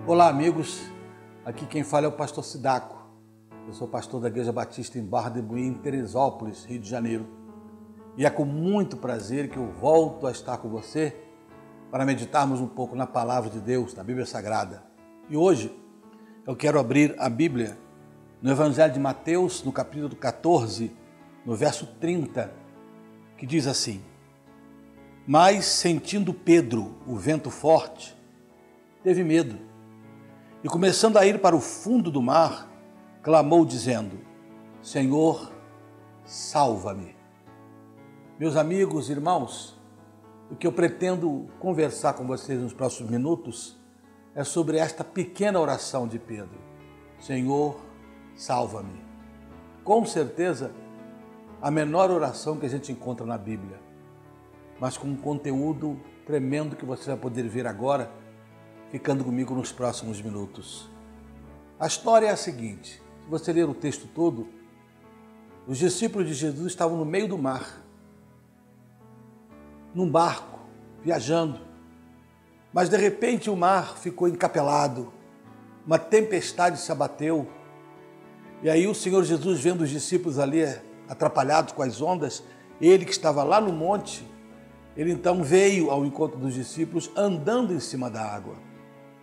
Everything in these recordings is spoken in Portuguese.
Olá, amigos. Aqui quem fala é o pastor Sidaco. Eu sou pastor da Igreja Batista em Barra de Buim, em Teresópolis, Rio de Janeiro. E é com muito prazer que eu volto a estar com você para meditarmos um pouco na Palavra de Deus, na Bíblia Sagrada. E hoje eu quero abrir a Bíblia no Evangelho de Mateus, no capítulo 14, no verso 30, que diz assim: Mas sentindo Pedro o vento forte, teve medo. E começando a ir para o fundo do mar, clamou dizendo: Senhor, salva-me. Meus amigos, irmãos, o que eu pretendo conversar com vocês nos próximos minutos é sobre esta pequena oração de Pedro: Senhor, salva-me. Com certeza, a menor oração que a gente encontra na Bíblia, mas com um conteúdo tremendo que você vai poder ver agora, ficando comigo nos próximos minutos. A história é a seguinte: se você ler o texto todo, os discípulos de Jesus estavam no meio do mar, num barco, viajando, mas de repente o mar ficou encapelado, uma tempestade se abateu, e aí o Senhor Jesus, vendo os discípulos ali atrapalhados com as ondas, ele que estava lá no monte, ele então veio ao encontro dos discípulos andando em cima da água,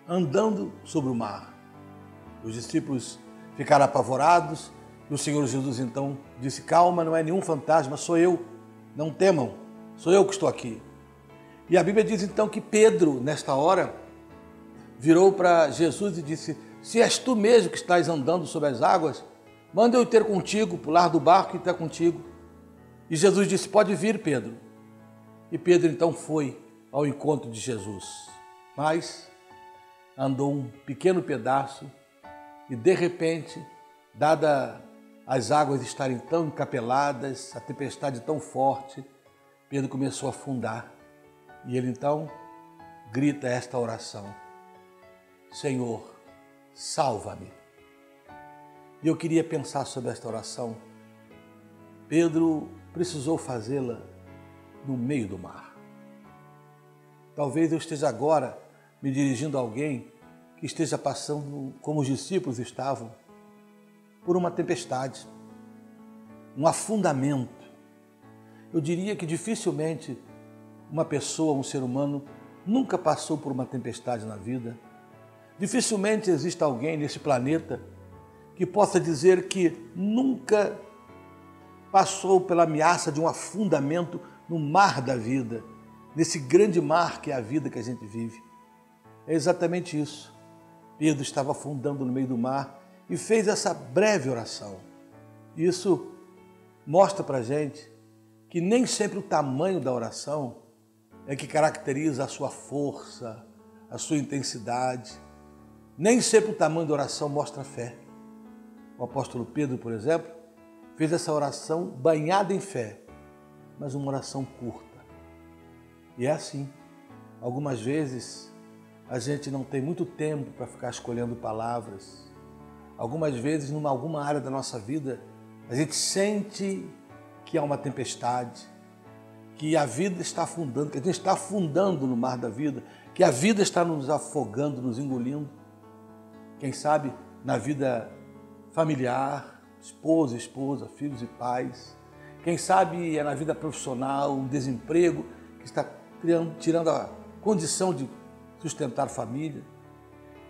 andando sobre o mar. Os discípulos ficaram apavorados e o Senhor Jesus então disse: calma, não é nenhum fantasma, sou eu, não temam, sou eu que estou aqui. E a Bíblia diz então que Pedro, nesta hora, virou para Jesus e disse: se és tu mesmo que estás andando sobre as águas, manda eu ir ter contigo, pular do barco e ter contigo. E Jesus disse: pode vir, Pedro. E Pedro então foi ao encontro de Jesus, mas andou um pequeno pedaço e de repente, dada as águas estarem tão encapeladas, a tempestade tão forte, Pedro começou a afundar. E ele então grita esta oração: Senhor, salva-me. E eu queria pensar sobre esta oração. Pedro precisou fazê-la no meio do mar. Talvez eu esteja agora me dirigindo a alguém que esteja passando, como os discípulos estavam, por uma tempestade, um afundamento. Eu diria que dificilmente uma pessoa, um ser humano, nunca passou por uma tempestade na vida. Dificilmente existe alguém nesse planeta que possa dizer que nunca passou pela ameaça de um afundamento no mar da vida, nesse grande mar que é a vida que a gente vive. É exatamente isso. Pedro estava afundando no meio do mar e fez essa breve oração. Isso mostra para a gente que nem sempre o tamanho da oração é que caracteriza a sua força, a sua intensidade. Nem sempre o tamanho da oração mostra fé. O apóstolo Pedro, por exemplo, fez essa oração banhada em fé, mas uma oração curta. E é assim. Algumas vezes a gente não tem muito tempo para ficar escolhendo palavras. Algumas vezes, em alguma área da nossa vida, a gente sente que há uma tempestade, que a vida está afundando, que a gente está afundando no mar da vida, que a vida está nos afogando, nos engolindo. Quem sabe na vida familiar, esposa, filhos e pais. Quem sabe é na vida profissional, um desemprego que está tirando a condição de sustentar a família.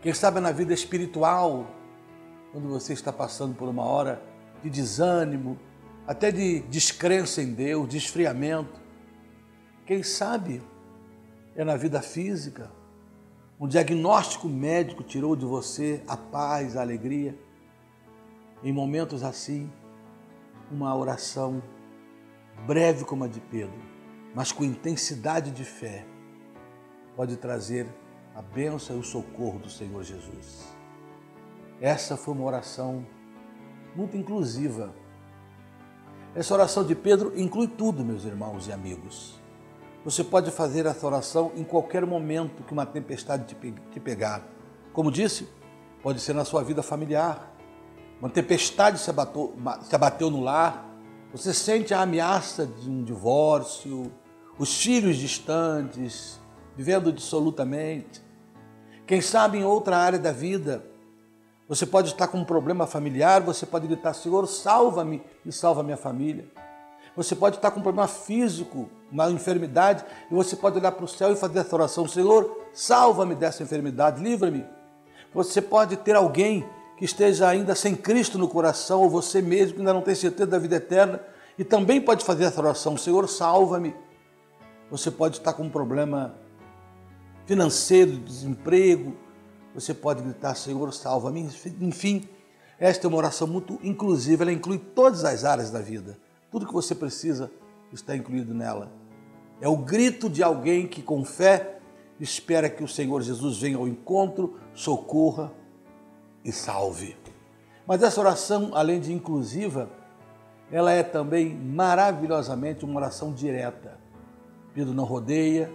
Quem sabe é na vida espiritual, quando você está passando por uma hora de desânimo, até de descrença em Deus, de esfriamento. Quem sabe é na vida física, um diagnóstico médico tirou de você a paz, a alegria. Em momentos assim, uma oração breve como a de Pedro, mas com intensidade de fé, pode trazer a bênção e o socorro do Senhor Jesus. Essa foi uma oração muito inclusiva. Essa oração de Pedro inclui tudo, meus irmãos e amigos. Você pode fazer essa oração em qualquer momento que uma tempestade te pegar. Como disse, pode ser na sua vida familiar. Uma tempestade se abateu no lar. Você sente a ameaça de um divórcio, os filhos distantes, vivendo dissolutamente. Quem sabe em outra área da vida, você pode estar com um problema familiar, você pode gritar, Senhor, salva-me e salva minha família. Você pode estar com um problema físico, uma enfermidade, e você pode olhar para o céu e fazer essa oração, Senhor, salva-me dessa enfermidade, livra-me. Você pode ter alguém que esteja ainda sem Cristo no coração, ou você mesmo que ainda não tem certeza da vida eterna, e também pode fazer essa oração, Senhor, salva-me. Você pode estar com um problema financeiro, desemprego, você pode gritar, Senhor, salva-me. Enfim, esta é uma oração muito inclusiva, ela inclui todas as áreas da vida. Tudo que você precisa está incluído nela. É o grito de alguém que com fé espera que o Senhor Jesus venha ao encontro, socorra e salve. Mas essa oração, além de inclusiva, ela é também maravilhosamente uma oração direta. Pedro não rodeia,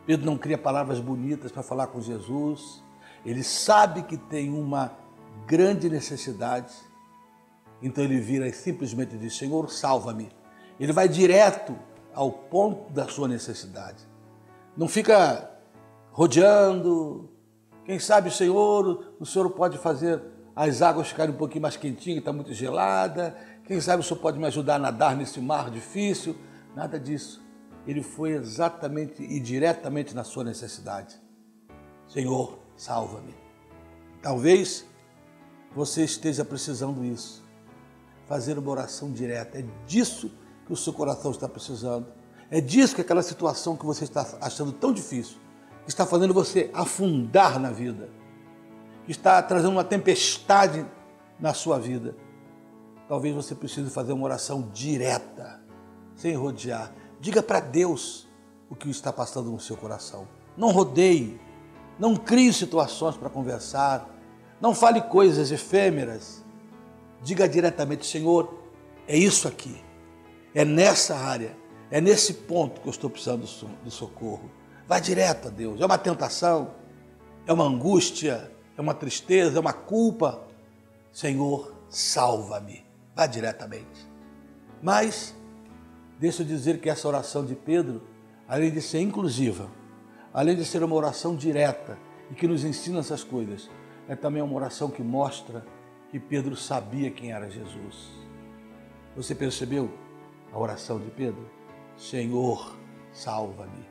Pedro não cria palavras bonitas para falar com Jesus. Ele sabe que tem uma grande necessidade, então ele vira e simplesmente diz, Senhor, salva-me. Ele vai direto ao ponto da sua necessidade. Não fica rodeando. Quem sabe, Senhor, o Senhor pode fazer as águas ficarem um pouquinho mais quentinhas, que está muito gelada. Quem sabe o Senhor pode me ajudar a nadar nesse mar difícil. Nada disso. Ele foi exatamente e diretamente na sua necessidade. Senhor, salva-me. Talvez você esteja precisando disso. Fazer uma oração direta. É disso que o seu coração está precisando. É disso que aquela situação que você está achando tão difícil, que está fazendo você afundar na vida, que está trazendo uma tempestade na sua vida. Talvez você precise fazer uma oração direta, sem rodear. Diga para Deus o que está passando no seu coração. Não rodeie, não crie situações para conversar, não fale coisas efêmeras. Diga diretamente, Senhor, é isso aqui, é nessa área, é nesse ponto que eu estou precisando do socorro. Vá direto a Deus. É uma tentação, é uma angústia, é uma tristeza, é uma culpa. Senhor, salva-me. Vá diretamente. Mas, deixa eu dizer que essa oração de Pedro, além de ser inclusiva, além de ser uma oração direta e que nos ensina essas coisas, é também uma oração que mostra que Pedro sabia quem era Jesus. Você percebeu a oração de Pedro? Senhor, salva-me.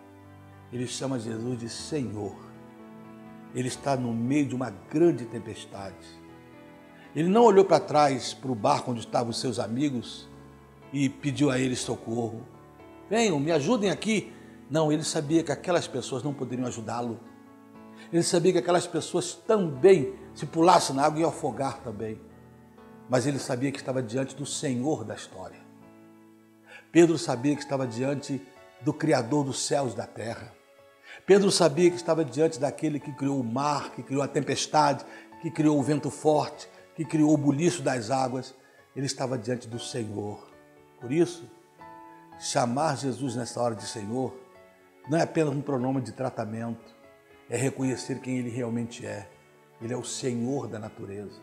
Ele chama Jesus de Senhor. Ele está no meio de uma grande tempestade. Ele não olhou para trás, para o barco onde estavam os seus amigos e pediu a eles socorro. Venham, me ajudem aqui. Não, ele sabia que aquelas pessoas não poderiam ajudá-lo. Ele sabia que aquelas pessoas também, se pulassem na água, iam afogar também. Mas ele sabia que estava diante do Senhor da história. Pedro sabia que estava diante do Criador dos céus e da terra. Pedro sabia que estava diante daquele que criou o mar, que criou a tempestade, que criou o vento forte, que criou o buliço das águas. Ele estava diante do Senhor. Por isso, chamar Jesus nessa hora de Senhor não é apenas um pronome de tratamento, é reconhecer quem Ele realmente é. Ele é o Senhor da natureza,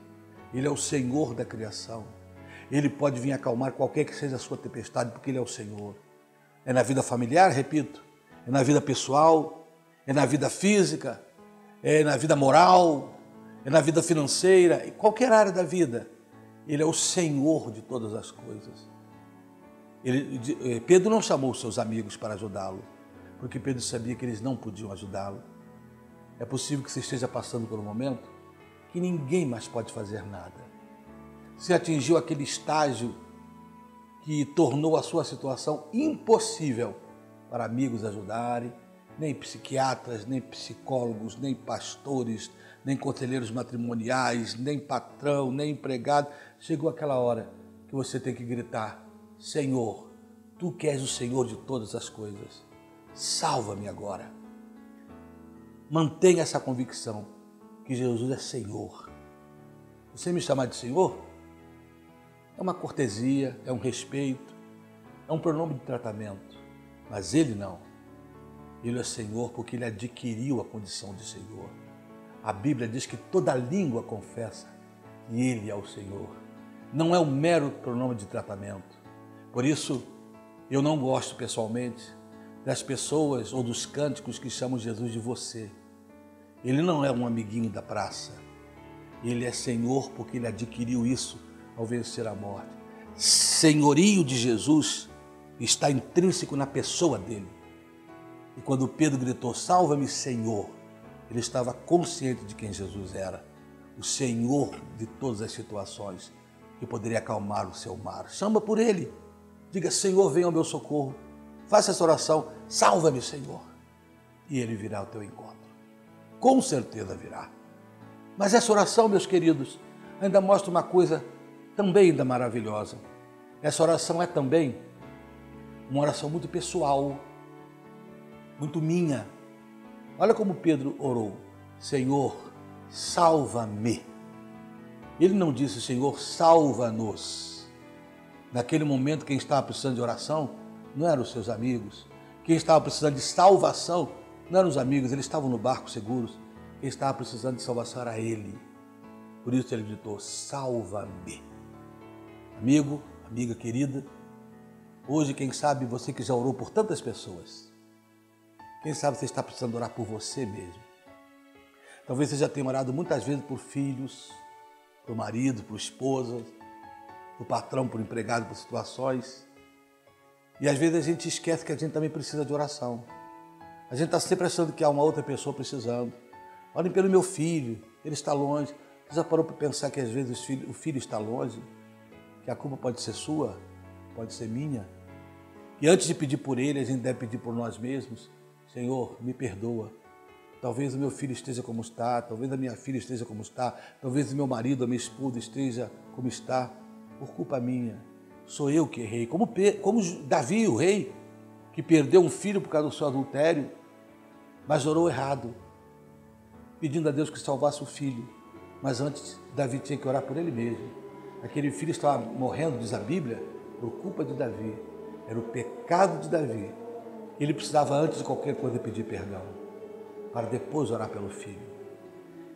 Ele é o Senhor da criação. Ele pode vir acalmar qualquer que seja a sua tempestade, porque Ele é o Senhor. É na vida familiar, repito, é na vida pessoal, é na vida física, é na vida moral, é na vida financeira, em qualquer área da vida. Ele é o Senhor de todas as coisas. Pedro não chamou seus amigos para ajudá-lo, porque Pedro sabia que eles não podiam ajudá-lo. É possível que você esteja passando por um momento que ninguém mais pode fazer nada. Você atingiu aquele estágio que tornou a sua situação impossível para amigos ajudarem, nem psiquiatras, nem psicólogos, nem pastores, nem conselheiros matrimoniais, nem patrão, nem empregado. Chegou aquela hora que você tem que gritar, Senhor, Tu que és o Senhor de todas as coisas, salva-me agora. Mantenha essa convicção que Jesus é Senhor. Você me chamar de Senhor é uma cortesia, é um respeito, é um pronome de tratamento, mas Ele não. Ele é Senhor porque Ele adquiriu a condição de Senhor. A Bíblia diz que toda língua confessa que Ele é o Senhor. Não é um mero pronome de tratamento. Por isso, eu não gosto pessoalmente das pessoas ou dos cânticos que chamam Jesus de você. Ele não é um amiguinho da praça. Ele é Senhor porque ele adquiriu isso ao vencer a morte. Senhorio de Jesus está intrínseco na pessoa dele. E quando Pedro gritou, salva-me, Senhor, ele estava consciente de quem Jesus era, o Senhor de todas as situações, que poderia acalmar o seu mar. Chama por ele, diga, Senhor, venha ao meu socorro, faça essa oração, salva-me, Senhor, e ele virá ao teu encontro. Com certeza virá. Mas essa oração, meus queridos, ainda mostra uma coisa também ainda maravilhosa. Essa oração é também uma oração muito pessoal, muito minha. Olha como Pedro orou, Senhor, salva-me. Ele não disse, Senhor, salva-nos. Naquele momento, quem estava precisando de oração não eram os seus amigos. Quem estava precisando de salvação não eram os amigos, eles estavam no barco seguros. Quem estava precisando de salvação era ele. Por isso ele gritou, salva-me. Amigo, amiga querida, hoje, quem sabe, você que já orou por tantas pessoas, quem sabe você está precisando orar por você mesmo. Talvez você já tenha orado muitas vezes por filhos, por marido, por esposa, por patrão, por empregado, por situações. E às vezes a gente esquece que a gente também precisa de oração. A gente está sempre achando que há uma outra pessoa precisando. Orem pelo meu filho, ele está longe. Você já parou para pensar que às vezes o filho está longe? Que a culpa pode ser sua, pode ser minha? E antes de pedir por ele, a gente deve pedir por nós mesmos. Senhor, me perdoa. Talvez o meu filho esteja como está, talvez a minha filha esteja como está, talvez o meu marido, a minha esposa esteja como está, por culpa minha. Sou eu que errei. Como Davi, o rei, que perdeu um filho por causa do seu adultério, mas orou errado, pedindo a Deus que salvasse o filho. Mas antes, Davi tinha que orar por ele mesmo. Aquele filho estava morrendo, diz a Bíblia, por culpa de Davi. Era o pecado de Davi. Ele precisava, antes de qualquer coisa, pedir perdão, para depois orar pelo filho.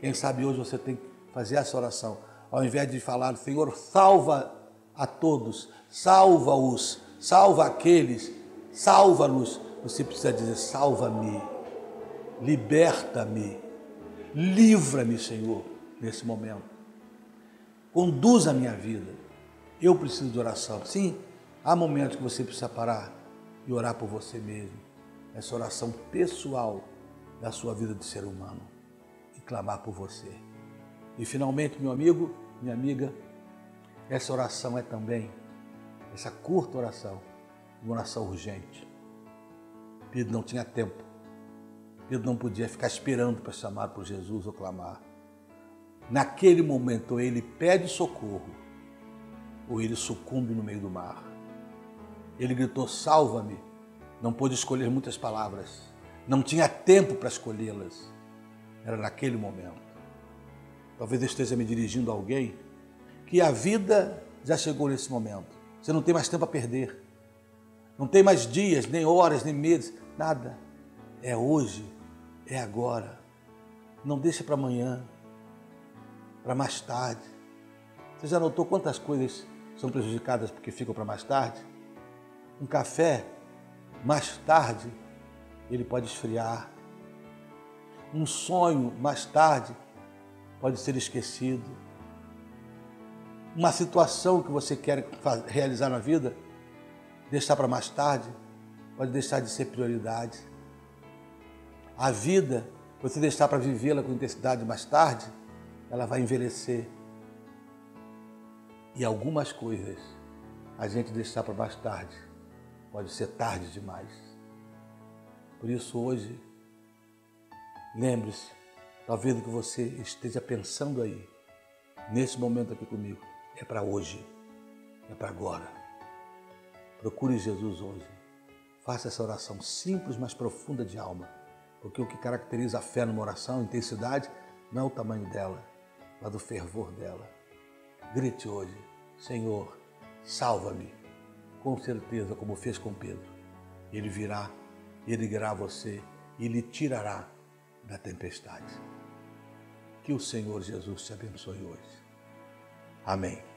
Quem sabe hoje você tem que fazer essa oração. Ao invés de falar, Senhor, salva a todos, salva-os, salva aqueles, salva-nos. Você precisa dizer, salva-me, liberta-me, livra-me, Senhor, nesse momento. Conduza a minha vida. Eu preciso de oração. Sim, há momentos que você precisa parar e orar por você mesmo. Essa oração pessoal da sua vida de ser humano e clamar por você. E finalmente, meu amigo, minha amiga, essa oração é também, essa curta oração, uma oração urgente. Pedro não tinha tempo. Pedro não podia ficar esperando para chamar por Jesus ou clamar. Naquele momento, ou ele pede socorro, ou ele sucumbe no meio do mar. Ele gritou, salva-me. Não pôde escolher muitas palavras. Não tinha tempo para escolhê-las. Era naquele momento. Talvez eu esteja me dirigindo a alguém que a vida já chegou nesse momento. Você não tem mais tempo a perder. Não tem mais dias, nem horas, nem meses, nada. É hoje, é agora. Não deixa para amanhã, para mais tarde. Você já notou quantas coisas são prejudicadas porque ficam para mais tarde? Um café, mais tarde, ele pode esfriar. Um sonho, mais tarde, pode ser esquecido. Uma situação que você quer realizar na vida, deixar para mais tarde, pode deixar de ser prioridade. A vida, você deixar para vivê-la com intensidade mais tarde, ela vai envelhecer. E algumas coisas, a gente deixar para mais tarde, pode ser tarde demais. Por isso hoje, lembre-se, talvez o que você esteja pensando aí, nesse momento aqui comigo, é para hoje, é para agora. Procure Jesus hoje. Faça essa oração simples, mas profunda de alma, porque o que caracteriza a fé numa oração, a intensidade, não é o tamanho dela, mas o fervor dela. Grite hoje, Senhor, salva-me. Com certeza, como fez com Pedro. Ele virá, ele guiará você e lhe tirará da tempestade. Que o Senhor Jesus te abençoe hoje. Amém.